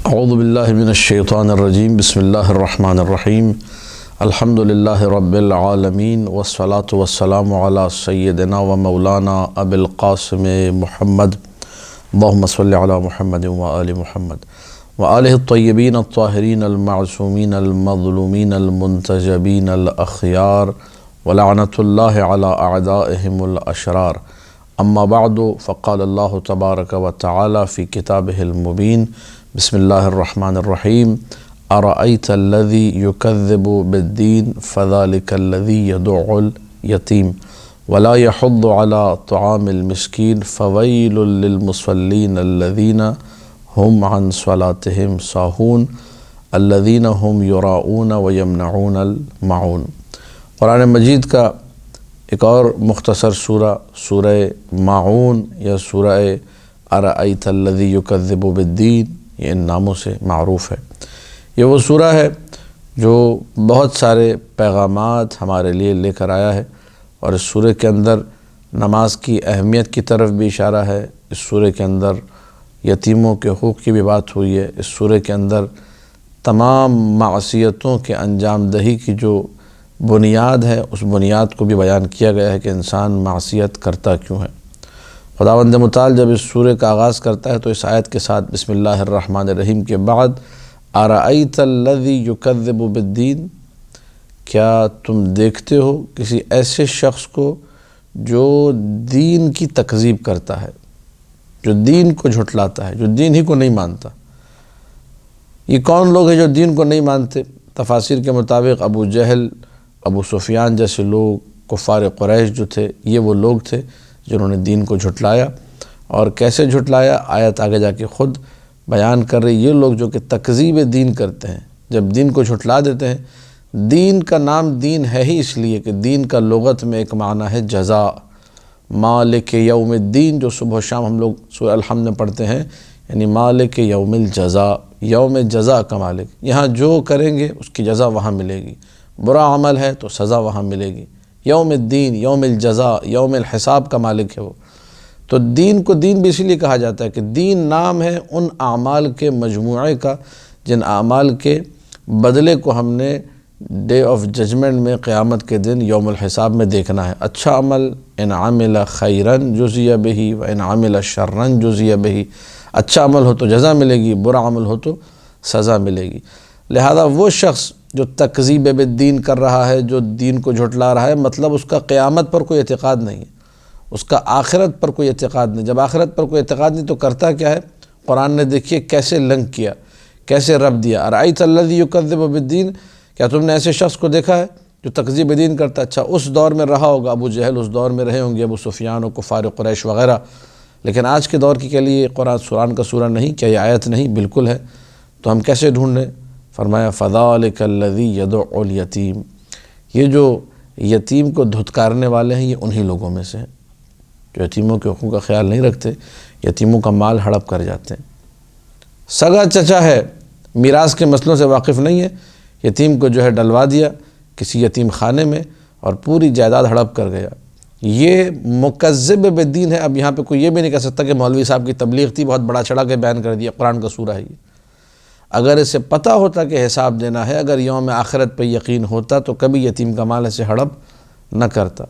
اعوذ باللہ من الشیطان الرجیم بسم اللہ الرحمن الرحیم الحمد للہ رب العالمین والصلاة والسلام علی سیدنا و مولانا ابی القاسم محمد اللہم صلی علی محمد وآل محمد وآلہ الطیبین الطاہرین المعصومین المظلومین المنتجبین الاخیار ولعنۃ اللہ علی اعدائہم الاشرار اما بعد فقال اللہ تبارک و تعالی فی کتابہ المبین بسم اللہ الرحمن الرحیم ارأیت الذی یکذب بالدین فذلک الذی یدع الیتیم ولا یحض علی طعام المسکین فویل للمصلین الذین هم عن صلاتهم ساہون الذین هم یراؤون ویمنعون الماعون۔ قرآن مجید کا ایک اور مختصر سورہ، سورہ ماعون یا سورہ ارأیت الذی یکذب بالدین، یہ ان ناموں سے معروف ہے۔ یہ وہ سورہ ہے جو بہت سارے پیغامات ہمارے لیے لے کر آیا ہے، اور اس سورہ کے اندر نماز کی اہمیت کی طرف بھی اشارہ ہے، اس سورہ کے اندر یتیموں کے حقوق کی بھی بات ہوئی ہے، اس سورہ کے اندر تمام معصیتوں کے انجام دہی کی جو بنیاد ہے اس بنیاد کو بھی بیان کیا گیا ہے کہ انسان معصیت کرتا کیوں ہے۔ خداوند متعال جب اس سورہ کا آغاز کرتا ہے تو اس آیت کے ساتھ بسم اللہ الرحمن الرحیم کے بعد ارأیت الذی یکذب بالدین، کیا تم دیکھتے ہو کسی ایسے شخص کو جو دین کی تکذیب کرتا ہے، جو دین کو جھٹلاتا ہے، جو دین ہی کو نہیں مانتا۔ یہ کون لوگ ہیں جو دین کو نہیں مانتے؟ تفاسیر کے مطابق ابو جہل، ابو سفیان جیسے لوگ، کفار قریش جو تھے، یہ وہ لوگ تھے جنہوں نے دین کو جھٹلایا۔ اور کیسے جھٹلایا؟ آیت آگے جا کے خود بیان کر رہی۔ یہ لوگ جو کہ تکذیب دین کرتے ہیں، جب دین کو جھٹلا دیتے ہیں، دین کا نام دین ہے ہی اس لیے کہ دین کا لغت میں ایک معنی ہے جزا، مالک یوم الدین، جو صبح و شام ہم لوگ سورہ الحمد میں پڑھتے ہیں، یعنی مالک یوم الجزا، یوم جزا کا مالک۔ یہاں جو کریں گے اس کی جزا وہاں ملے گی، برا عمل ہے تو سزا وہاں ملے گی۔ یوم الدین، یوم الجزا، یوم الحساب کا مالک ہے وہ۔ تو دین کو دین بھی اسی لیے کہا جاتا ہے کہ دین نام ہے ان اعمال کے مجموعے کا جن اعمال کے بدلے کو ہم نے ڈے آف ججمنٹ میں، قیامت کے دن یوم الحساب میں دیکھنا ہے۔ اچھا عمل ان عمل خیرا جزی بہ و ان عمل شرا جزی بہ، اچھا عمل ہو تو جزا ملے گی، برا عمل ہو تو سزا ملے گی۔ لہذا وہ شخص جو تکذیب بالدین کر رہا ہے، جو دین کو جھٹلا رہا ہے، مطلب اس کا قیامت پر کوئی اعتقاد نہیں ہے، اس کا آخرت پر کوئی اعتقاد نہیں۔ جب آخرت پر کوئی اعتقاد نہیں تو کرتا کیا ہے؟ قرآن نے دیکھیے کیسے لنک کیا، کیسے رب دیا۔ ارأیت الذی یکذب بالدین، کیا تم نے ایسے شخص کو دیکھا ہے جو تکذیب دین کرتا؟ اچھا، اس دور میں رہا ہوگا ابو جہل، اس دور میں رہے ہوں گے ابو سفیان و کفار قریش وغیرہ، لیکن آج کے دور کے لیے قرآن کا سورہ نہیں؟ کیا یہ آیت نہیں؟ بالکل ہے۔ تو ہم کیسے ڈھونڈیں؟ فرمایا فذلک الذی یدع الیتیم، یہ جو یتیم کو دھتکارنے والے ہیں یہ انہی لوگوں میں سے ہیں جو یتیموں کے حقوق کا خیال نہیں رکھتے، یتیموں کا مال ہڑپ کر جاتے ہیں۔ سگا چچا ہے، میراث کے مسئلوں سے واقف نہیں ہے، یتیم کو جو ہے ڈلوا دیا کسی یتیم خانے میں اور پوری جائیداد ہڑپ کر گیا۔ یہ مکذب بالدین ہے۔ اب یہاں پہ کوئی یہ بھی نہیں کہہ سکتا کہ مولوی صاحب کی تبلیغ تھی، بہت بڑا چڑھا کے بیان کر دیا، قرآن کا سورہ ہے یہ۔ اگر اسے پتہ ہوتا کہ حساب دینا ہے، اگر یوم آخرت پہ یقین ہوتا تو کبھی یتیم کا مال ایسے ہڑپ نہ کرتا۔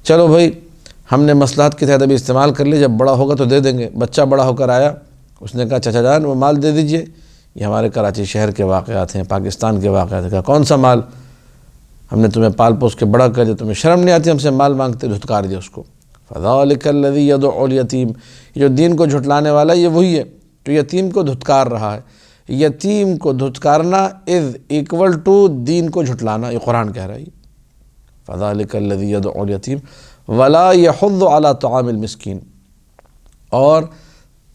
چلو بھائی، ہم نے مصلحت کے تحت ابھی استعمال کر لی، جب بڑا ہوگا تو دے دیں گے۔ بچہ بڑا ہو کر آیا، اس نے کہا چچا جان وہ مال دے دیجئے۔ یہ ہمارے کراچی شہر کے واقعات ہیں، پاکستان کے واقعات ہیں۔ کہا کون سا مال؟ ہم نے تمہیں پال پوس کے بڑا کر دیا، تمہیں شرم نہیں آتی ہم سے مال مانگتے؟ دھتکار دیا اس کو۔ فذلک الذی یدع الیتیم، یہ جو دین کو جھٹلانے والا یہ وہی ہے جو یتیم کو دھتکار رہا ہے۔ یتیم کو دھتکارنا از ایکول ٹو دین کو جھٹلانا، یہ قرآن کہہ رہا ہے۔ فذلک الذی یدع الیتیم ولا یحض علی طعام المسکین، اور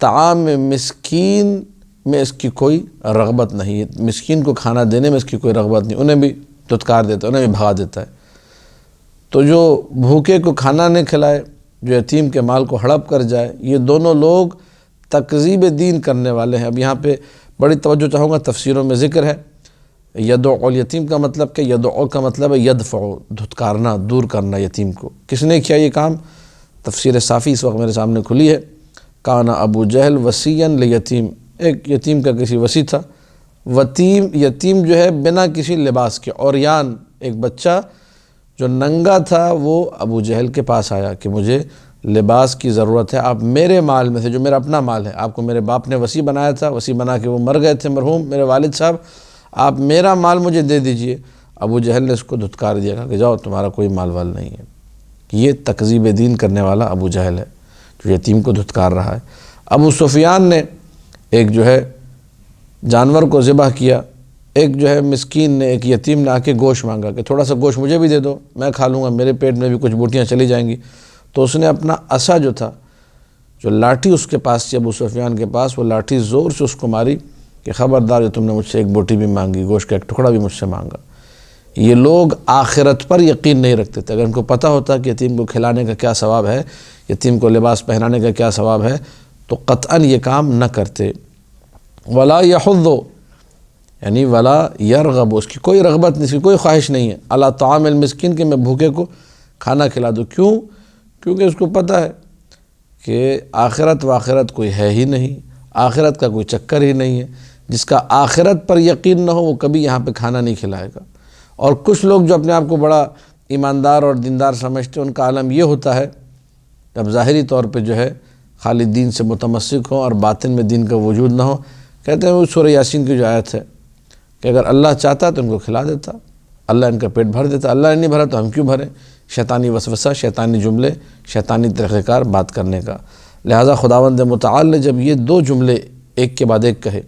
طعام مسکین میں اس کی کوئی رغبت نہیں ہے، مسکین کو کھانا دینے میں اس کی کوئی رغبت نہیں، انہیں بھی دھتکار دیتا ہے، انہیں بھی بھگا دیتا ہے۔ تو جو بھوکے کو کھانا نہیں کھلائے، جو یتیم کے مال کو ہڑپ کر جائے، یہ دونوں لوگ تکذیب دین کرنے والے ہیں۔ اب یہاں پہ بڑی توجہ چاہوں گا، تفسیروں میں ذکر ہے یدع الیتیم کا مطلب کہ یدع کا مطلب ہے یدفع، دھتکارنا، دور کرنا یتیم کو۔ کس نے کیا یہ کام؟ تفسیر صافی اس وقت میرے سامنے کھلی ہے۔ کانا ابو جہل وصیًا لیتیم، ایک یتیم کا کسی وصی تھا، یتیم جو ہے بنا کسی لباس کے، عریان ایک بچہ جو ننگا تھا، وہ ابو جہل کے پاس آیا کہ مجھے لباس کی ضرورت ہے، آپ میرے مال میں سے جو میرا اپنا مال ہے، آپ کو میرے باپ نے وصی بنایا تھا، وصی بنا کے وہ مر گئے تھے مرحوم میرے والد صاحب، آپ میرا مال مجھے دے دیجئے۔ ابو جہل نے اس کو دھتکار دیا، کہا کہ جاؤ تمہارا کوئی مال وال نہیں ہے۔ یہ تکذیب دین کرنے والا ابو جہل ہے جو یتیم کو دھتکار رہا ہے۔ ابو سفیان نے ایک جو ہے جانور کو ذبح کیا، ایک جو ہے مسکین نے، ایک یتیم نے آ کے گوشت مانگا کہ تھوڑا سا گوشت مجھے بھی دے دو، میں کھا لوں گا، میرے پیٹ میں بھی کچھ بوٹیاں چلی جائیں گی۔ تو اس نے اپنا عصا جو تھا، جو لاٹھی اس کے پاس تھی ابو سفیان کے پاس، وہ لاٹھی زور سے اس کو ماری کہ خبردار جو تم نے مجھ سے ایک بوٹی بھی مانگی، گوشت کا ایک ٹکڑا بھی مجھ سے مانگا۔ یہ لوگ آخرت پر یقین نہیں رکھتے تھے۔ اگر ان کو پتہ ہوتا کہ یتیم کو کھلانے کا کیا ثواب ہے، یتیم کو لباس پہنانے کا کیا ثواب ہے، تو قطعاً یہ کام نہ کرتے۔ ولا یحض، یعنی ولا یرغب، اس کی کوئی رغبت نہیں، اس کی کوئی خواہش نہیں ہے، علی طعام المسکین، کہ میں بھوکے کو کھانا کھلا دوں۔ کیوں؟ کیونکہ اس کو پتہ ہے کہ آخرت و آخرت کوئی ہے ہی نہیں، آخرت کا کوئی چکر ہی نہیں ہے۔ جس کا آخرت پر یقین نہ ہو وہ کبھی یہاں پہ کھانا نہیں کھلائے گا۔ اور کچھ لوگ جو اپنے آپ کو بڑا ایماندار اور دیندار سمجھتے ہیں، ان کا عالم یہ ہوتا ہے جب ظاہری طور پہ جو ہے خالی دین سے متمسک ہوں اور باطن میں دین کا وجود نہ ہو، کہتے ہیں وہ سورہ یاسین کی جو آیت ہے کہ اگر اللہ چاہتا تو ان کو کھلا دیتا، اللہ ان کا پیٹ بھر دیتا، اللہ نے نہیں بھرا تو ہم کیوں بھریں؟ شیطانی وسوسہ، شیطانی جملے، شیطانی طریقہ کار بات کرنے کا۔ لہٰذا خداوند متعال نے جب یہ دو جملے ایک کے بعد ایک کہے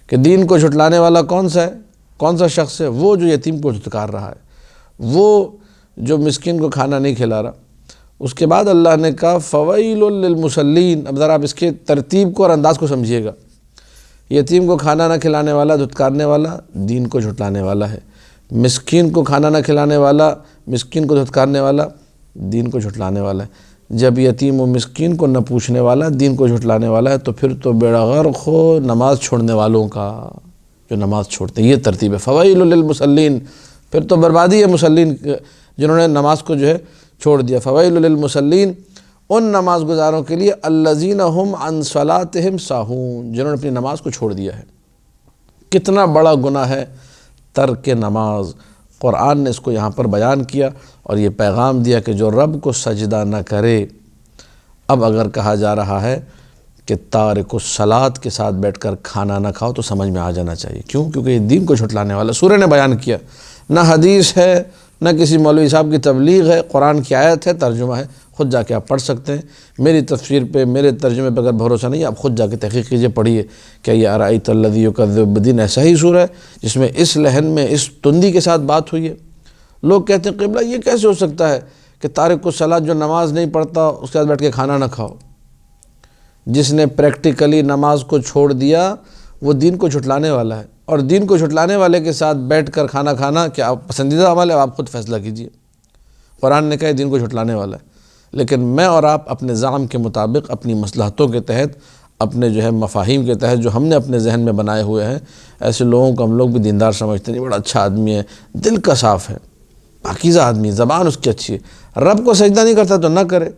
کہ دین کو جھٹلانے والا کون سا ہے، کون سا شخص ہے؟ وہ جو یتیم کو دھتکار رہا ہے، وہ جو مسکین کو کھانا نہیں کھلا رہا۔ اس کے بعد اللہ نے کہا فویل للمصلین۔ اب ذرا آپ اس کے ترتیب کو اور انداز کو سمجھیے گا۔ یتیم کو کھانا نہ کھلانے والا، دھتکارنے والا، دین کو جھٹلانے والا ہے۔ مسکین کو کھانا نہ کھلانے والا، مسکین کو دھتکارنے والا، دین کو جھٹلانے والا ہے۔ جب یتیم و مسکین کو نہ پوچھنے والا دین کو جھٹلانے والا ہے، تو پھر تو بیڑا غرق ہو نماز چھوڑنے والوں کا، جو نماز چھوڑتے ہیں۔ یہ ترتیب ہے، فویل للمصلین، پھر تو بربادی ہے مسلین جنہوں نے نماز کو جو ہے چھوڑ دیا۔ فویل للمصلین، ان نماز گزاروں کے لیے الذین هم عن صلاتهم ساہون، جنہوں نے اپنی نماز کو چھوڑ دیا ہے۔ کتنا بڑا گناہ ہے ترک نماز۔ قرآن نے اس کو یہاں پر بیان کیا اور یہ پیغام دیا کہ جو رب کو سجدہ نہ کرے۔ اب اگر کہا جا رہا ہے کہ تارک الصلاۃ کے ساتھ بیٹھ کر کھانا نہ کھاؤ تو سمجھ میں آ جانا چاہیے۔ کیوں؟ کیونکہ یہ دین کو جھٹلانے والا۔ سورہ نے بیان کیا، نہ حدیث ہے، نہ کسی مولوی صاحب کی تبلیغ ہے، قرآن کی آیت ہے، ترجمہ ہے، خود جا کے آپ پڑھ سکتے ہیں۔ میری تفسیر پہ، میرے ترجمے پہ اگر بھروسہ نہیں ہے، آپ خود جا کے تحقیق کیجئے، پڑھیے کہ یہ ارأیت الذی یکذب بالدین ایسا ہی سورہ ہے جس میں اس لحن میں، اس تندی کے ساتھ بات ہوئی ہے۔ لوگ کہتے ہیں قبلہ یہ کیسے ہو سکتا ہے کہ تارک الصلاۃ جو نماز نہیں پڑھتا اس کے ساتھ بیٹھ کے کھانا نہ کھاؤ۔ جس نے پریکٹیکلی نماز کو چھوڑ دیا وہ دین کو جھٹلانے والا ہے، اور دین کو جھٹلانے والے کے ساتھ بیٹھ کر کھانا کھانا کیا پسندیدہ عمل ہے؟ آپ خود فیصلہ کیجئے۔ قرآن نے کہا دین کو جھٹلانے والا ہے، لیکن میں اور آپ اپنے زعم کے مطابق، اپنی مصلحتوں کے تحت، اپنے جو ہے مفاہیم کے تحت جو ہم نے اپنے ذہن میں بنائے ہوئے ہیں، ایسے لوگوں کو ہم لوگ بھی دیندار سمجھتے ہیں، بڑا اچھا آدمی ہے، دل کا صاف ہے، پاکیزہ آدمی، زبان اس کی اچھی ہے، رب کو سجدہ نہیں کرتا تو نہ کرے،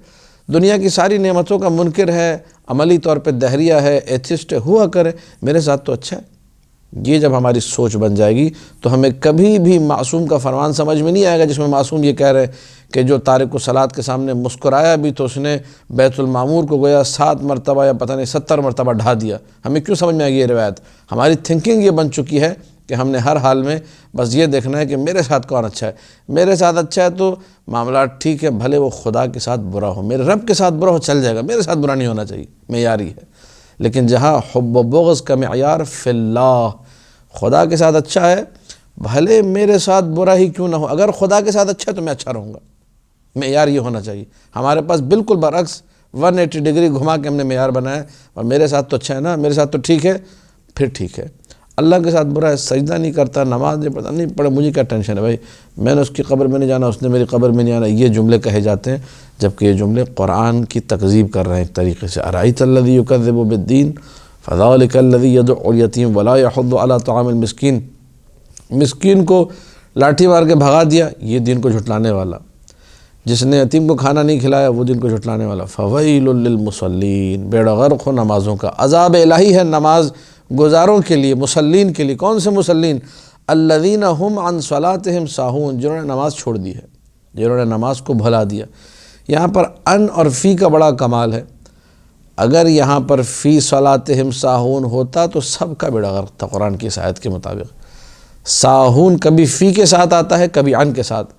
دنیا کی ساری نعمتوں کا منکر ہے، عملی طور پہ دہریہ ہے، ایتھسٹ ہے، ہوا کرے، میرے ساتھ تو اچھا ہے۔ یہ جب ہماری سوچ بن جائے گی تو ہمیں کبھی بھی معصوم کا فرمان سمجھ میں نہیں آئے گا جس میں معصوم یہ کہہ رہے کہ جو تارک الصلاۃ کے سامنے مسکرایا بھی تو اس نے بیت المعمور کو گویا 7 مرتبہ یا پتہ نہیں 70 مرتبہ ڈھا دیا۔ ہمیں کیوں سمجھ میں آئے گی یہ روایت؟ ہماری تھنکنگ یہ بن چکی ہے کہ ہم نے ہر حال میں بس یہ دیکھنا ہے کہ میرے ساتھ کون اچھا ہے، میرے ساتھ اچھا ہے تو معاملات ٹھیک ہے، بھلے وہ خدا کے ساتھ برا ہو، میرے رب کے ساتھ برا ہو چل جائے گا، میرے ساتھ برا نہیں ہونا چاہیے، معیاری ہے۔ لیکن جہاں حب و بغض کا معیار فی اللہ، خدا کے ساتھ اچھا ہے بھلے میرے ساتھ برا ہی کیوں نہ ہو، اگر خدا کے ساتھ اچھا ہے تو میں اچھا رہوں گا، معیار یہ ہونا چاہیے۔ ہمارے پاس بالکل برعکس 180 ڈگری گھما کے ہم نے معیار بنایا، اور میرے ساتھ تو اچھا ہے نا، میرے ساتھ تو ٹھیک ہے، پھر ٹھیک ہے۔ اللہ کے ساتھ برا ہے، سجدہ نہیں کرتا، نماز نہیں پڑھتا، نہیں پڑھے، مجھے کیا ٹینشن ہے بھائی، میں نے اس کی قبر میں نہیں جانا، اس نے میری قبر میں نہیں آنا، یہ جملے کہے جاتے ہیں، جبکہ یہ جملے قرآن کی تکذیب کر رہے ہیں ایک طریقے سے۔ ارأیت الذی یکذب بالدین فذلک الذی یدعو الیتیم ولا یحض علی طعام المسکین، مسکین کو لاٹھی مار کے بھگا دیا، یہ دین کو جھٹلانے والا۔ جس نے یتیم کو کھانا نہیں کھلایا وہ دن کو جھٹلانے والا۔ فویل للمصلین، بیڑا غرق ہو نمازوں کا، عذاب الہی ہے نماز گزاروں کے لیے، مصلین کے لیے۔ کون سے مصلین؟ الذین هم عن صلاتهم ساہون، جنہوں نے نماز چھوڑ دی ہے، جنہوں نے نماز کو بھلا دیا۔ یہاں پر ان اور فی کا بڑا کمال ہے۔ اگر یہاں پر فی صلاتہم ساہون ہوتا تو سب کا بیڑا غرق تھا قرآن کی اس آیت کے مطابق۔ ساہون کبھی فی کے ساتھ آتا ہے، کبھی ان کے ساتھ۔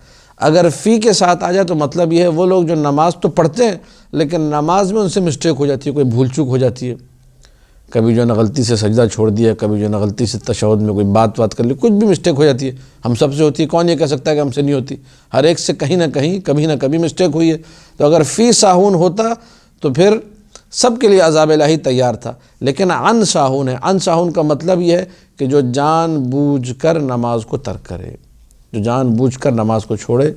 اگر فی کے ساتھ آ جائے تو مطلب یہ ہے وہ لوگ جو نماز تو پڑھتے ہیں لیکن نماز میں ان سے مسٹیک ہو جاتی ہے، کوئی بھول چوک ہو جاتی ہے، کبھی جو ہے نا غلطی سے سجدہ چھوڑ دیا، کبھی جو ہے نا غلطی سے تشہد میں کوئی بات کر لی، کچھ بھی مسٹیک ہو جاتی ہے۔ ہم سب سے ہوتی ہے، کون یہ کہہ سکتا ہے کہ ہم سے نہیں ہوتی؟ ہر ایک سے کہیں نہ کہیں کبھی نہ کبھی مسٹیک ہوئی ہے۔ تو اگر فی ساہون ہوتا تو پھر سب کے لیے عذاب الہی تیار تھا، لیکن عن ساہون ہے۔ عن ساہون کا مطلب یہ ہے کہ جو جان بوجھ کر نماز کو ترک کرے، جو جان بوجھ کر نماز کو چھوڑے،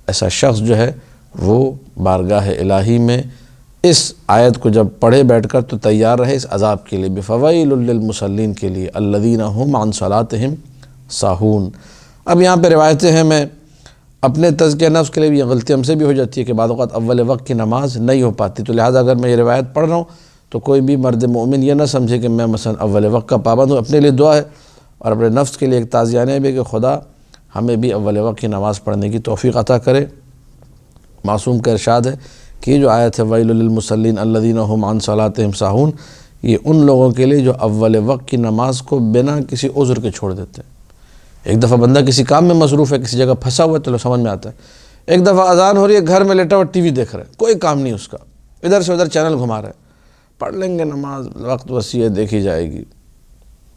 ایسا شخص جو ہے وہ بارگاہ الہی میں اس آیت کو جب پڑھے بیٹھ کر تو تیار رہے اس عذاب کے لیے، بفویل للمصلین کے لیے، الذین هم عن صلاتہم ساہون۔ اب یہاں پہ روایتیں ہیں، میں اپنے تزکیہ نفس کے لیے بھی یہ غلطی ہم سے بھی ہو جاتی ہے کہ بعض اوقات اول وقت کی نماز نہیں ہو پاتی، تو لہٰذا اگر میں یہ روایت پڑھ رہا ہوں تو کوئی بھی مرد مومن یہ نہ سمجھے کہ میں مثلا اول وقت کا پابند ہوں۔ اپنے لیے دعا ہے اور اپنے نفس کے لیے ایک تعزیانہ بھی کہ خدا ہمیں بھی اول وقت کی نماز پڑھنے کی توفیق عطا کرے۔ معصوم کا ارشاد ہے کہ یہ جو آیت ہے ویل للمصلین الذین هم عن صلاتہم ساہون، یہ ان لوگوں کے لیے جو اول وقت کی نماز کو بنا کسی عذر کے چھوڑ دیتے ہیں۔ ایک دفعہ بندہ کسی کام میں مصروف ہے، کسی جگہ پھنسا ہوا ہے تو سمجھ میں آتا ہے۔ ایک دفعہ اذان ہو رہی ہے، گھر میں لیٹا ہوا ٹی وی دیکھ رہا ہے، کوئی کام نہیں اس کا، ادھر سے ادھر چینل گھما رہا ہے۔ پڑھ لیں گے نماز، وقت وسیع ہے، دیکھی جائے گی،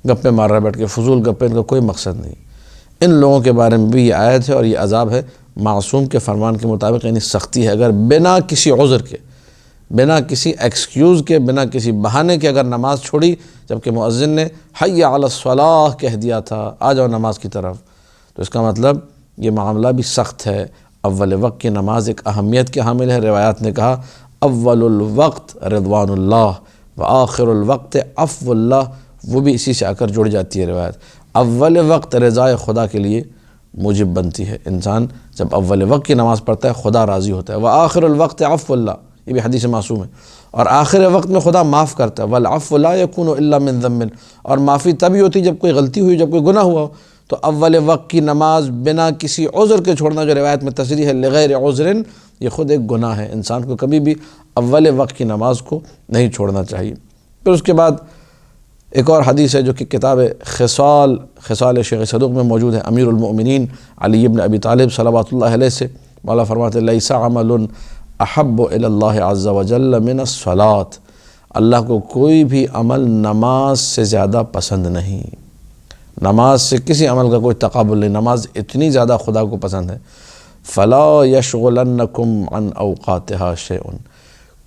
گپے مار رہا ہے بیٹھ کے، فضول گپے، ان کا کوئی مقصد نہیں۔ ان لوگوں کے بارے میں بھی یہ آیت ہے اور یہ عذاب ہے معصوم کے فرمان کے مطابق، یعنی سختی ہے۔ اگر بنا کسی عذر کے، بنا کسی ایکسکیوز کے، بنا کسی بہانے کے اگر نماز چھوڑی، جبکہ مؤذن نے حی علی الصلاۃ کہہ دیا تھا، آ جاؤ نماز کی طرف، تو اس کا مطلب یہ معاملہ بھی سخت ہے۔ اول وقت کی نماز ایک اہمیت کے حامل ہے۔ روایات نے کہا اول الوقت رضوان اللہ وآخر الوقت عفو اللہ، وہ بھی اسی سے آ کر جڑ جاتی ہے روایت۔ اول وقت رضائے خدا کے لیے موجب بنتی ہے، انسان جب اول وقت کی نماز پڑھتا ہے خدا راضی ہوتا ہے۔ وآخر الوقت عفو اللہ، یہ بھی حدیث معصوم ہے، اور آخر وقت میں خدا معاف کرتا ہے۔ والعفو لا یکون الا من ذنب، اور معافی تبھی ہوتی جب کوئی غلطی ہوئی، جب کوئی گناہ ہوا ہو۔ تو اول وقت کی نماز بنا کسی عذر کے چھوڑنا، جو روایت میں تصریح ہے لغیر عذر، یہ خود ایک گناہ ہے۔ انسان کو کبھی بھی اول وقت کی نماز کو نہیں چھوڑنا چاہیے۔ پھر اس کے بعد ایک اور حدیث ہے جو کہ کتاب خصال شیخ صدوق میں موجود ہے، امیر المؤمنین علی بن ابی طالب صلوات اللہ علیہ سے، مولا فرماتے ہیں لیس عمل احب الی اللہ عز وجل من الصلاۃ، اللہ کو کوئی بھی عمل نماز سے زیادہ پسند نہیں، نماز سے کسی عمل کا کوئی تقابل نہیں، نماز اتنی زیادہ خدا کو پسند ہے۔ فلا یشغلنکم عن اوقاتها شیء،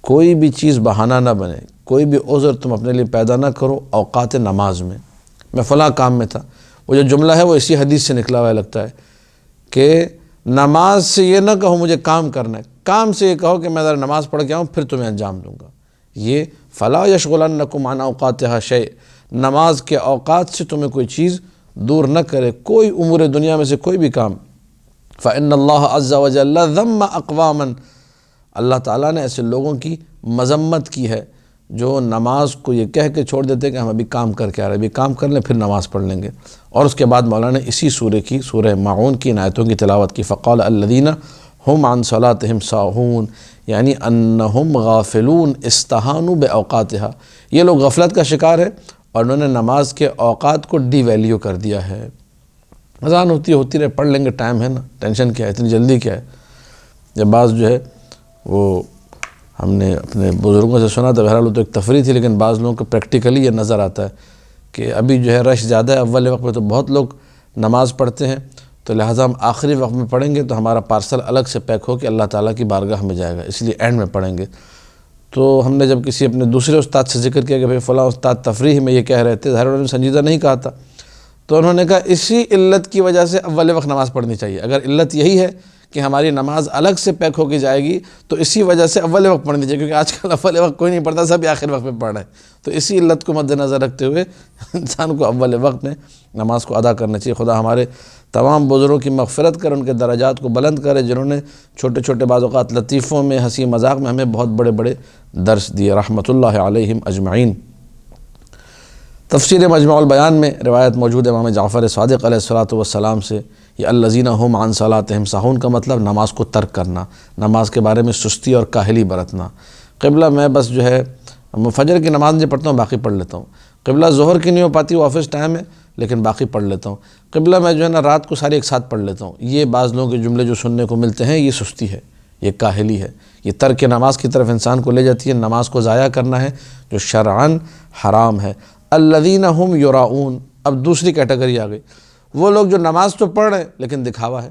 کوئی بھی چیز بہانہ نہ بنے، کوئی بھی عذر تم اپنے لیے پیدا نہ کرو اوقات نماز میں فلاں کام میں تھا۔ وہ جو جملہ ہے وہ اسی حدیث سے نکلا ہوا لگتا ہے کہ نماز سے یہ نہ کہو مجھے کام کرنا ہے، کام سے یہ کہو کہ میں ذرا نماز پڑھ کے آؤں پھر تمہیں انجام دوں گا۔ یہ فلا یشغلنکم عن اوقاتها شیء، نماز کے اوقات سے تمہیں کوئی چیز دور نہ کرے، کوئی امور دنیا میں سے کوئی بھی کام۔ فإن اللہ عز وجل ذم اقواما، اللہ تعالیٰ نے ایسے لوگوں کی مذمت کی ہے جو نماز کو یہ کہہ کے چھوڑ دیتے کہ ہم ابھی کام کر کے آ رہے ہیں، ابھی کام کر لیں پھر نماز پڑھ لیں گے۔ اور اس کے بعد مولانا نے اسی سورہ الماعون کی ان آیتوں کی تلاوت کی، فقال الذین هم عن صلاتہم ساہون، یعنی انہم غافلون استہانوا باوقاتها، یہ لوگ غفلت کا شکار ہے اور انہوں نے نماز کے اوقات کو ڈی ویلیو کر دیا ہے۔ اذان ہوتی رہے، پڑھ لیں گے، ٹائم ہے نا، ٹینشن کیا ہے، اتنی جلدی کیا ہے۔ جب بعض جو ہے وہ ہم نے اپنے بزرگوں سے سنا تھا، بہرحال وہ تو ایک تفریح تھی، لیکن بعض لوگوں کو پریکٹیکلی یہ نظر آتا ہے کہ ابھی جو ہے رش زیادہ ہے، اول وقت میں تو بہت لوگ نماز پڑھتے ہیں، تو لہٰذا ہم آخری وقت میں پڑھیں گے تو ہمارا پارسل الگ سے پیک ہو کہ اللہ تعالیٰ کی بارگاہ میں جائے گا، اس لیے اینڈ میں پڑھیں گے۔ تو ہم نے جب کسی اپنے دوسرے استاد سے ذکر کیا کہ بھئی فلاں استاد تفریح میں یہ کہہ رہے تھے، ظاہر انہوں نے سنجیدہ نہیں کہا تھا، تو انہوں نے کہا اسی علت کی وجہ سے اول وقت نماز پڑھنی چاہیے۔ اگر علت یہی ہے کہ ہماری نماز الگ سے پیک ہو کے جائے گی، تو اسی وجہ سے اول وقت پڑھنی چاہیے، کیونکہ آج کل اول وقت کوئی نہیں پڑھتا، سب آخر وقت میں پڑھ رہے ہیں۔ تو اسی علت کو مد نظر رکھتے ہوئے انسان کو اول وقت میں نماز کو ادا کرنا چاہیے۔ خدا ہمارے تمام بزرگوں کی مغفرت کرے، ان کے درجات کو بلند کرے، جنہوں نے چھوٹے چھوٹے بعض اوقات لطیفوں میں، ہنسی مذاق میں ہمیں بہت بڑے بڑے درس دیے، رحمۃ اللہ علیہم اجمعین۔ تفسیر مجمع البیان میں روایت موجود ہے امام جعفر صادق علیہ السلام سے، یہ الذین هم عن صلاتهم ساہون کا مطلب نماز کو ترک کرنا، نماز کے بارے میں سستی اور کاہلی برتنا۔ قبلہ میں بس جو ہے فجر کی نماز نہیں پڑھتا ہوں، باقی پڑھ لیتا ہوں۔ قبلہ ظہر کی نہیں ہو پاتی، وہ آفس ٹائم ہے، لیکن باقی پڑھ لیتا ہوں۔ قبلہ میں جو ہے نا رات کو ساری ایک ساتھ پڑھ لیتا ہوں۔ یہ بعض لوگوں کے جملے جو سننے کو ملتے ہیں، یہ سستی ہے، یہ کاہلی ہے، یہ ترک نماز کی طرف انسان کو لے جاتی ہے۔ نماز کو ضائع کرنا ہے جو شرعاً حرام ہے۔ الذین هم یراؤون، اب دوسری کیٹیگری آ گئی، وہ لوگ جو نماز تو پڑھ رہے ہیں لیکن دکھاوا ہے۔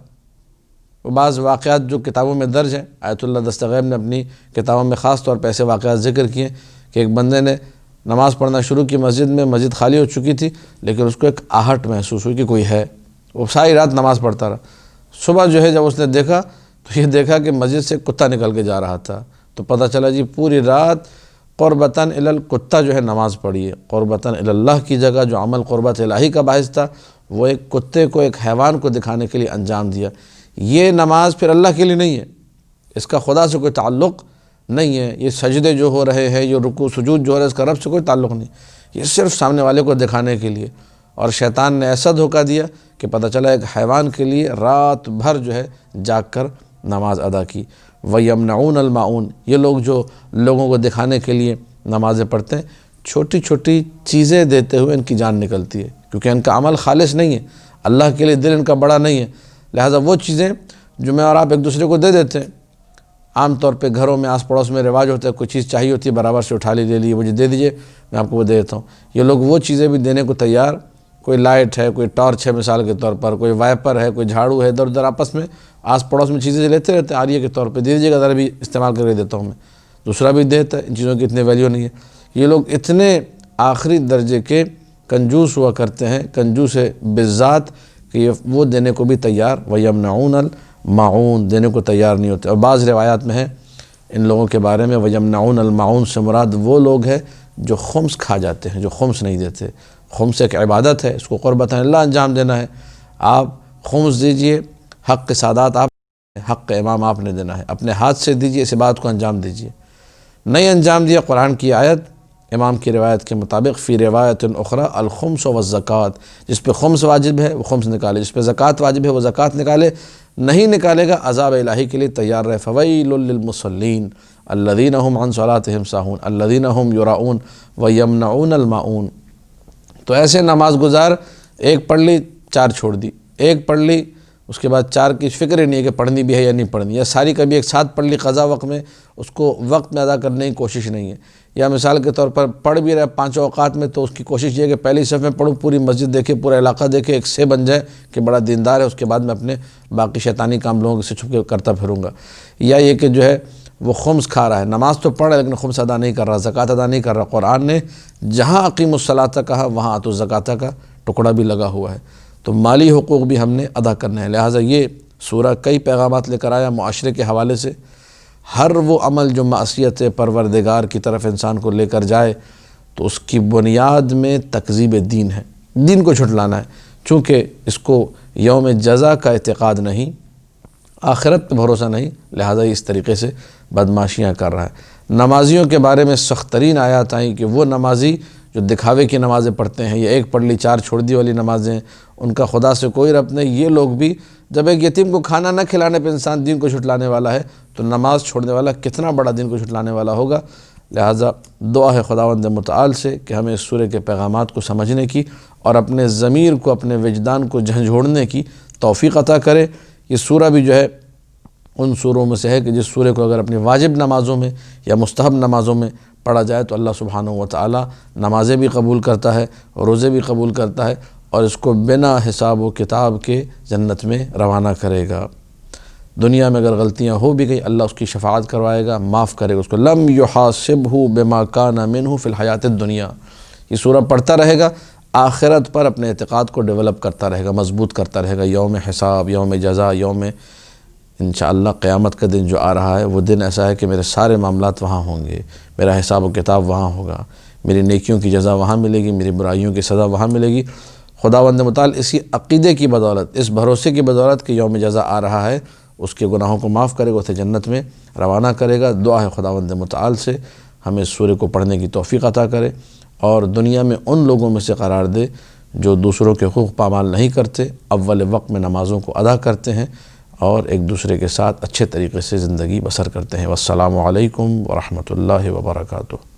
وہ بعض واقعات جو کتابوں میں درج ہیں، آیت اللہ دستغیب نے اپنی کتابوں میں خاص طور پہ ایسے واقعات ذکر کیے کہ ایک بندے نے نماز پڑھنا شروع کی مسجد میں، مسجد خالی ہو چکی تھی، لیکن اس کو ایک آہٹ محسوس ہوئی کہ کوئی ہے، وہ ساری رات نماز پڑھتا رہا۔ صبح جو ہے جب اس نے دیکھا تو یہ دیکھا کہ مسجد سے کتا نکل کے جا رہا تھا، تو پتہ چلا جی پوری رات قربتاً الی الکتا جو ہے نماز پڑھی ہے۔ قربتاً الی اللہ کی جگہ جو عمل قربت الہی کا باعث تھا، وہ ایک کتے کو، ایک حیوان کو دکھانے کے لیے انجام دیا۔ یہ نماز پھر اللہ کے لیے نہیں ہے، اس کا خدا سے کوئی تعلق نہیں ہے۔ یہ سجدے جو ہو رہے ہیں، یہ رکوع سجود جو ہو رہا ہے، اس کا رب سے کوئی تعلق نہیں، یہ صرف سامنے والے کو دکھانے کے لیے۔ اور شیطان نے ایسا دھوکہ دیا کہ پتہ چلا ایک حیوان کے لیے رات بھر جو ہے جاگ کر نماز ادا کی۔ وَيَمْنَعُونَ الْمَاعُونَ، یہ لوگ جو لوگوں کو دکھانے کے لیے نمازیں پڑھتے ہیں، چھوٹی چھوٹی چیزیں دیتے ہوئے ان کی جان نکلتی ہے، کیونکہ ان کا عمل خالص نہیں ہے، اللہ کے لیے دل ان کا بڑا نہیں ہے۔ لہٰذا وہ چیزیں جو میں اور آپ ایک دوسرے کو دے دیتے ہیں، عام طور پہ گھروں میں آس پڑوس میں رواج ہوتا ہے، کوئی چیز چاہیے ہوتی ہے برابر سے اٹھا لی، لے لیے، مجھے دے دیجئے میں آپ کو وہ دے دیتا ہوں۔ یہ لوگ وہ چیزیں بھی دینے کو تیار، کوئی لائٹ ہے، کوئی ٹارچ ہے مثال کے طور پر، کوئی وائپر ہے، کوئی جھاڑو ہے، ادھر ادھر آپس میں آس پڑوس میں چیزیں لیتے رہتے ہیں، عاریہ کے طور پہ دے دیجیے گا، ذرا بھی استعمال کر کے دیتا ہوں میں، دوسرا بھی دیتا ہے۔ ان چیزوں کی اتنی ویلیو نہیں ہے۔ یہ لوگ اتنے آخری درجے کے کنجوس ہوا کرتے ہیں، کنجوس بالذات، کہ یہ وہ دینے کو بھی تیار، وَيَمْنَعُونَ الْمَاعُونَ، دینے کو تیار نہیں ہوتے۔ اور بعض روایات میں ہے ان لوگوں کے بارے میں، وَيَمْنَعُونَ الْمَاعُونَ سے مراد وہ لوگ ہیں جو خمس کھا جاتے ہیں، جو خمس نہیں دیتے۔ خمس ایک عبادت ہے، اس کو قربتاً اللہ انجام دینا ہے۔ آپ خمس دیجئے، حق سادات آپ، حق امام آپ نے دینا ہے، اپنے ہاتھ سے دیجئے، اس بات کو انجام دیجئے۔ نہیں انجام دیا، قرآن کی آیت امام کی روایت کے مطابق، فی روایت اخری الخمس والزکوٰۃ، جس پہ خمس واجب ہے وہ خمس نکالے، جس پہ زکوٰۃ واجب ہے وہ زکوٰۃ نکالے، نہیں نکالے گا عذاب الہی کے لیے تیار رہے۔ فویل للمصلین الذین هم عن صلاتهم ساہون الذین هم یراؤون ویمنعون الماعون۔ تو ایسے نماز گزار، ایک پڑھ لی، چار چھوڑ دی، ایک پڑھ لی، اس کے بعد چار کی فکر ہی نہیں ہے کہ پڑھنی بھی ہے یا نہیں پڑھنی، یا ساری کبھی ایک ساتھ پڑھ لی قضا وقت میں، اس کو وقت میں ادا کرنے کی کوشش نہیں ہے۔ یا مثال کے طور پر پڑھ بھی رہے پانچوں اوقات میں، تو اس کی کوشش یہ ہے کہ پہلی صف میں پڑھوں، پوری مسجد دیکھے، پورا علاقہ دیکھے، ایک سے بن جائے کہ بڑا دیندار ہے، اس کے بعد میں اپنے باقی شیطانی کام لوگوں سے چھپ کے کرتا پھروں گا۔ یا یہ کہ جو ہے وہ خمس کھا رہا ہے، نماز تو پڑھ رہا ہے لیکن خمس ادا نہیں کر رہا، زکوٰۃ ادا نہیں کر رہا۔ قرآن نے جہاں اقیموا الصلاۃ کہا، وہاں آتوا الزکوٰۃ کا ٹکڑا بھی لگا ہوا ہے۔ تو مالی حقوق بھی ہم نے ادا کرنے ہیں۔ لہٰذا یہ سورہ کئی پیغامات لے کر آیا معاشرے کے حوالے سے۔ ہر وہ عمل جو معصیت پروردگار کی طرف انسان کو لے کر جائے، تو اس کی بنیاد میں تکذیب دین ہے، دین کو جھٹلانا ہے، چونکہ اس کو یوم جزا کا اعتقاد نہیں، آخرت پہ بھروسہ نہیں، لہٰذا اس طریقے سے بدماشیاں کر رہا ہے۔ نمازیوں کے بارے میں سخت ترین آیات آئیں کہ وہ نمازی جو دکھاوے کی نمازیں پڑھتے ہیں، یہ ایک پڑھ لی چار چھوڑ دی والی نمازیں، ان کا خدا سے کوئی ربط نہیں۔ یہ لوگ بھی، جب ایک یتیم کو کھانا نہ کھلانے پہ انسان دین کو جھٹلانے والا ہے، تو نماز چھوڑنے والا کتنا بڑا دین کو جھٹلانے والا ہوگا۔ لہٰذا دعا ہے خداوند متعال سے کہ ہمیں اس سورہ کے پیغامات کو سمجھنے کی اور اپنے ضمیر کو، اپنے وجدان کو جھنجھوڑنے کی توفیق عطا کرے۔ یہ سورہ بھی جو ہے ان سوروں میں سے ہے کہ جس سورہ کو اگر اپنی واجب نمازوں میں یا مستحب نمازوں میں پڑھا جائے تو اللہ سبحانہ و تعالی نمازیں بھی قبول کرتا ہے، روزے بھی قبول کرتا ہے، اور اس کو بنا حساب و کتاب کے جنت میں روانہ کرے گا۔ دنیا میں اگر غلطیاں ہو بھی گئی، اللہ اس کی شفاعت کروائے گا، معاف کرے گا اس کو۔ لم یحاسبہ بما کان منہ فی الحیات الدنیا۔ یہ سورہ پڑھتا رہے گا، آخرت پر اپنے اعتقاد کو ڈیولپ کرتا رہے گا، مضبوط کرتا رہے گا۔ یوم حساب، یوم جزا، یوم انشاءاللہ قیامت کا دن جو آ رہا ہے وہ دن ایسا ہے کہ میرے سارے معاملات وہاں ہوں گے، میرا حساب و کتاب وہاں ہوگا، میری نیکیوں کی جزا وہاں ملے گی، میری برائیوں کی سزا وہاں ملے گی۔ خداوند متعال اسی عقیدے کی بدولت، اس بھروسے کی بدولت کہ یوم جزا آ رہا ہے، اس کے گناہوں کو معاف کرے گا، اسے جنت میں روانہ کرے گا۔ دعا ہے خداوند متعال سے ہمیں سورہ کو پڑھنے کی توفیق عطا کرے اور دنیا میں ان لوگوں میں سے قرار دے جو دوسروں کے حقوق پامال نہیں کرتے، اول وقت میں نمازوں کو ادا کرتے ہیں اور ایک دوسرے کے ساتھ اچھے طریقے سے زندگی بسر کرتے ہیں۔ والسلام علیکم ورحمۃ اللہ وبرکاتہ۔